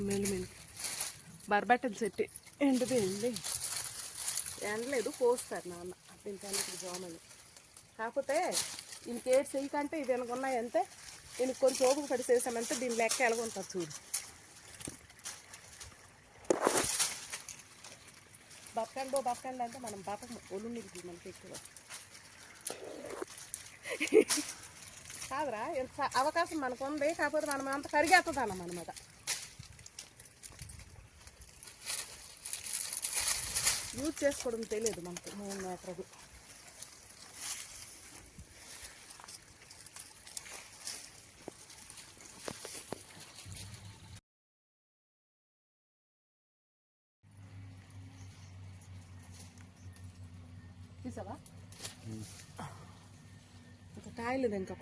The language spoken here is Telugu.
మేలు మేలు బరబట్టలు సెట్టి ఎండిపోయింది. ఎండలేదు, పోస్తారు నాన్న దీనికి జోమని. కాకపోతే దీనికి ఏడు చెయ్యకంటే ఇది ఎలాగున్నాయంటే దీనికి కొంచెం ఓపిక పడి చేసామంటే దీని లెక్క ఎలాగుంటుంది చూడు. బతకండి అంటే మనం బతకము, ఒళ్ళు మిరిగి మనకి ఎక్కువ కాదురా. ఎంత అవకాశం మనకు ఉంది, కాకపోతే మనం అంత పరిగెత్తదానం అనమాట. యూజ్ చేసుకోవడం తెలియదు మనకు 3 మీటర్లు. తీసావా ఇంకా కాయలేదు ఇంకా